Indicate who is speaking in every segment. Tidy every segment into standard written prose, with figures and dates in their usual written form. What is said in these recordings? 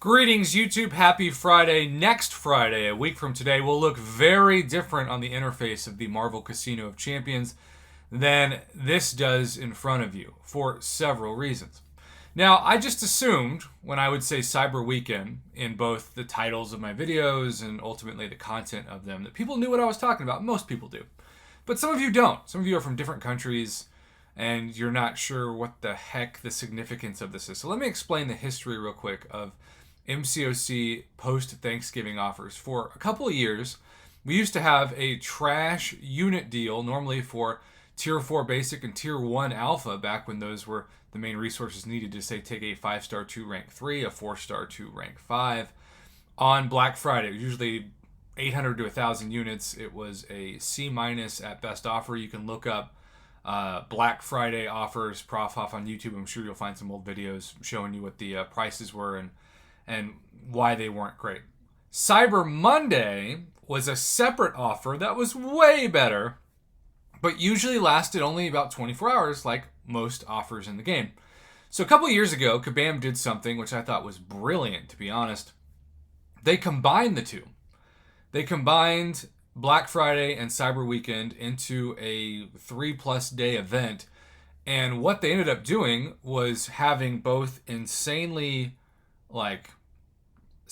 Speaker 1: Greetings, YouTube. Happy Friday. Next Friday, a week from today, will look very different on the interface of the Marvel Casino of Champions than this does in front of you for several reasons. Now, I just assumed when I would say Cyber Weekend in both the titles of my videos and ultimately the content of them that people knew what I was talking about. Most people do. But some of you don't. Some of you are from different countries and you're not sure what the heck the significance of this is. So let me explain the history real quick of MCOC post-Thanksgiving offers. For a couple of years, we used to have a trash unit deal, normally for Tier 4 Basic and Tier 1 Alpha, back when those were the main resources needed to, say, take a 5-star 2 rank 3, a 4-star 2 rank 5. On Black Friday, usually 800 to 1,000 units. It was a C- at best offer. You can look up Black Friday offers, Prof Hoff on YouTube. I'm sure you'll find some old videos showing you what the prices were and why they weren't great. Cyber Monday was a separate offer that was way better, but usually lasted only about 24 hours, like most offers in the game. So a couple of years ago, Kabam did something which I thought was brilliant, to be honest. They combined the two. They combined Black Friday and Cyber Weekend into a 3+ day event. And what they ended up doing was having both insanely,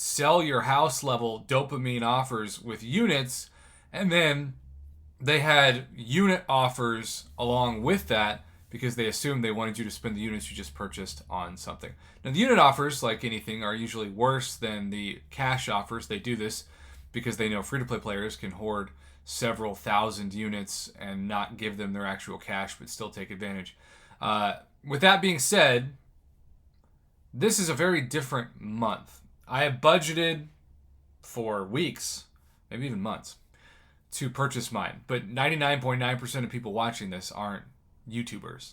Speaker 1: sell your house level dopamine offers with units, and then they had unit offers along with that because they assumed they wanted you to spend the units you just purchased on something. Now, the unit offers, like anything, are usually worse than the cash offers. They do this because they know free-to-play players can hoard several thousand units and not give them their actual cash but still take advantage. With that being said, this is a very different month. I have budgeted for weeks, maybe even months, to purchase mine. But 99.9% of people watching this aren't YouTubers,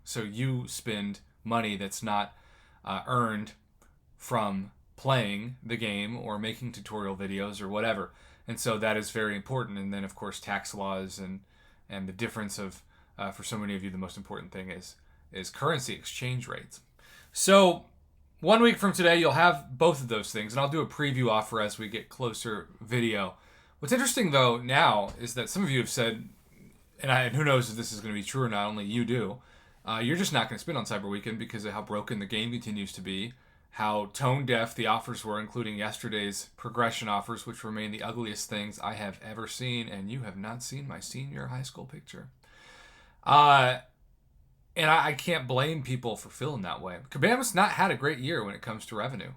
Speaker 1: So you spend money that's not earned from playing the game or making tutorial videos or whatever. And so that is very important. And then, of course, tax laws and the difference of, for so many of you, the most important thing is currency exchange rates. So 1 week from today, you'll have both of those things, and I'll do a preview offer as we get closer video. What's interesting, though, now is that some of you have said, and who knows if this is going to be true or not, only you do, you're just not going to spend on Cyber Weekend because of how broken the game continues to be, how tone-deaf the offers were, including yesterday's progression offers, which remain the ugliest things I have ever seen, and you have not seen my senior high school picture. And I can't blame people for feeling that way. Kabam's not had a great year when it comes to revenue.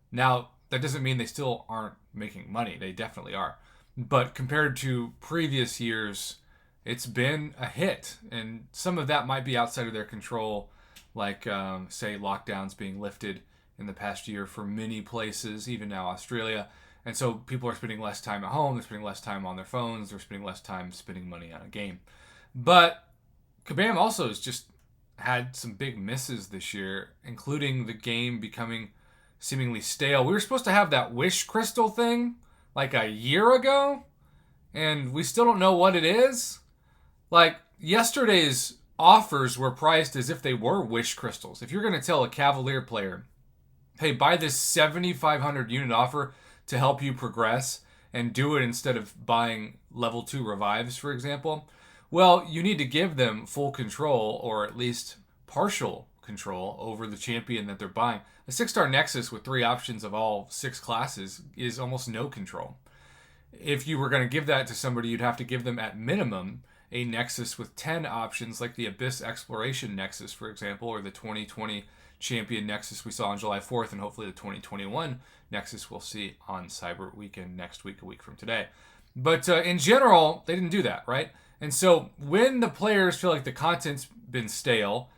Speaker 1: Now, that doesn't mean they still aren't making money. They definitely are. But compared to previous years, it's been a hit. And some of that might be outside of their control, like, say, lockdowns being lifted in the past year for many places, even now Australia. And so people are spending less time at home. They're spending less time on their phones. They're spending less time spending money on a game. But Kabam also has just had some big misses this year, including the game becoming seemingly stale. We were supposed to have that Wish Crystal thing like a year ago, and we still don't know what it is. Like, yesterday's offers were priced as if they were Wish Crystals. If you're going to tell a Cavalier player, hey, buy this 7,500 unit offer to help you progress and do it instead of buying level 2 revives, for example, well, you need to give them full control, or at least partial control, over the champion that they're buying. A 6-star Nexus with 3 options of all 6 classes is almost no control. If you were going to give that to somebody, you'd have to give them at minimum a Nexus with 10 options, like the Abyss Exploration Nexus, for example, or the 2020 Champion Nexus we saw on July 4th, and hopefully the 2021 Nexus we'll see on Cyber Weekend next week, a week from today. But in general, they didn't do that, right? And so when the players feel like the content's been stale,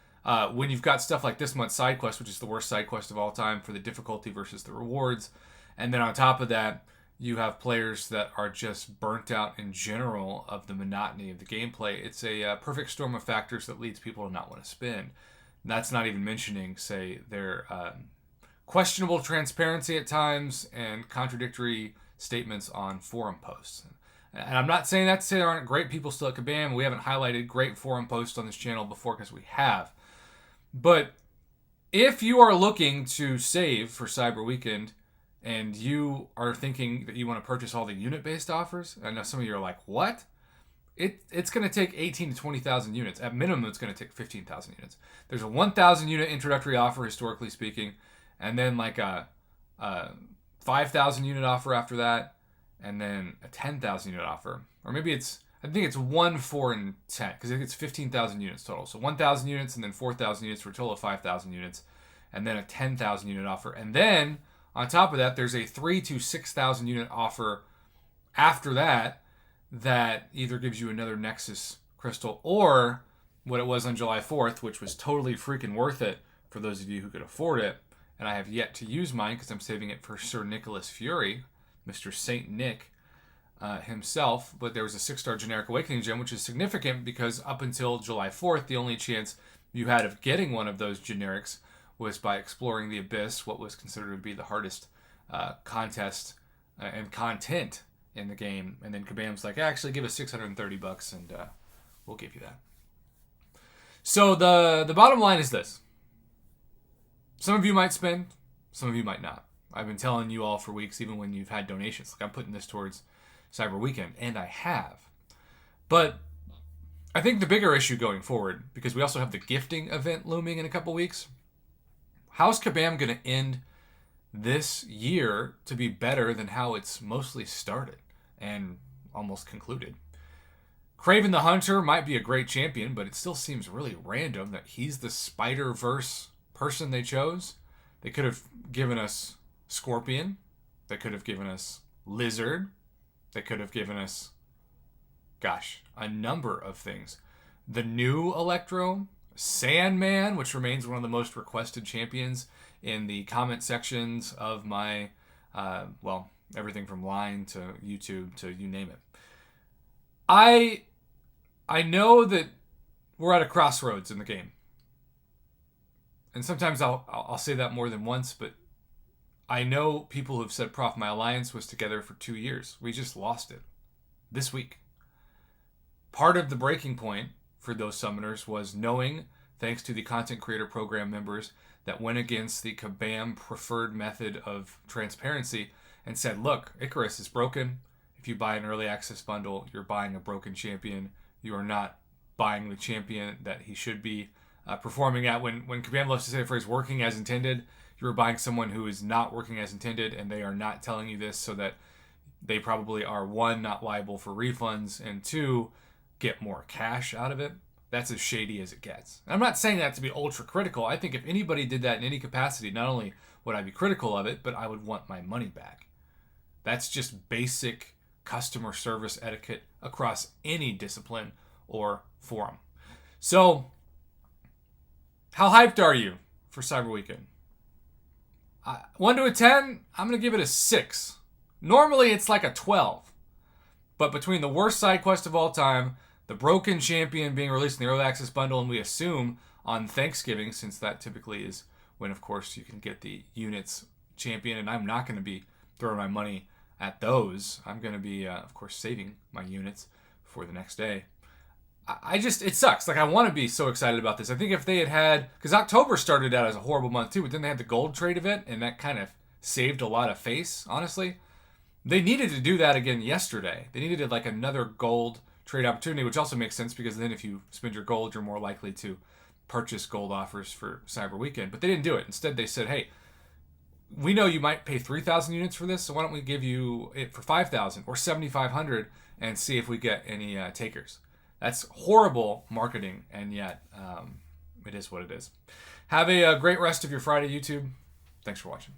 Speaker 1: when you've got stuff like this month's side quest, which is the worst side quest of all time for the difficulty versus the rewards, and then on top of that, you have players that are just burnt out in general of the monotony of the gameplay, it's a perfect storm of factors that leads people to not want to spend. And that's not even mentioning, say, their questionable transparency at times and contradictory statements on forum posts. And I'm not saying that to say there aren't great people still at Kabam. We haven't highlighted great forum posts on this channel before, because we have. But If you are looking to save for Cyber Weekend and you are thinking that you want to purchase all the unit-based offers, I know some of you are like, what? It's going to take 18 to 20,000 units. At minimum, it's going to take 15,000 units. There's a 1,000 unit introductory offer, historically speaking, and then like a 5,000 unit offer after that, and then a 10,000 unit offer. Or maybe I think it's 1, 4, and 10, because I think it's 15,000 units total. So 1,000 units and then 4,000 units for a total of 5,000 units, and then a 10,000 unit offer. And then on top of that, there's a 3 to 6,000 unit offer after that either gives you another Nexus crystal or what it was on July 4th, which was totally freaking worth it for those of you who could afford it. And I have yet to use mine because I'm saving it for Sir Nicholas Fury, Mr. Saint Nick himself. But there was a 6-star generic awakening gem, which is significant because up until July 4th, the only chance you had of getting one of those generics was by exploring the Abyss, what was considered to be the hardest contest and content in the game. And then Kabam's like, actually, give us $630 and we'll give you that. So the bottom line is this. Some of you might spend, some of you might not. I've been telling you all for weeks, even when you've had donations. Like, I'm putting this towards Cyber Weekend, and I have. But I think the bigger issue going forward, because we also have the gifting event looming in a couple weeks, how's Kabam going to end this year to be better than how it's mostly started and almost concluded? Kraven the Hunter might be a great champion, but it still seems really random that he's the Spider-Verse person they chose. They could have given us Scorpion. They could have given us Lizard. They could have given us, a number of things. The new Electro, Sandman, which remains one of the most requested champions in the comment sections of my, everything from Line to YouTube to you name it. I know that we're at a crossroads in the game. And sometimes I'll say that more than once, but I know people who've said, Prof, my alliance was together for 2 years. We just lost it this week. Part of the breaking point for those summoners was knowing, thanks to the content creator program members that went against the Kabam preferred method of transparency and said, look, Icarus is broken. If you buy an early access bundle, you're buying a broken champion. You are not buying the champion that he should be performing at. When Kabam loves to say the phrase working as intended, you're buying someone who is not working as intended, and they are not telling you this so that they probably are, 1, not liable for refunds, and 2, get more cash out of it. That's as shady as it gets. And I'm not saying that to be ultra critical. I think if anybody did that in any capacity, not only would I be critical of it, but I would want my money back. That's just basic customer service etiquette across any discipline or forum. So, how hyped are you for Cyber Weekend? 1 to a 10, I'm going to give it a 6. Normally, it's like a 12. But between the worst side quest of all time, the broken champion being released in the early access bundle, and we assume on Thanksgiving, since that typically is when, of course, you can get the units champion, and I'm not going to be throwing my money at those. I'm going to be, of course, saving my units for the next day. It sucks. Like, I want to be so excited about this. I think if they had, because October started out as a horrible month too, but then they had the gold trade event, and that kind of saved a lot of face, honestly. They needed to do that again yesterday. They needed like another gold trade opportunity, which also makes sense because then if you spend your gold, you're more likely to purchase gold offers for Cyber Weekend. But they didn't do it. Instead, they said, hey, we know you might pay 3,000 units for this, so why don't we give you it for 5,000 or 7,500 and see if we get any takers. That's horrible marketing, and yet it is what it is. Have a great rest of your Friday, YouTube. Thanks for watching.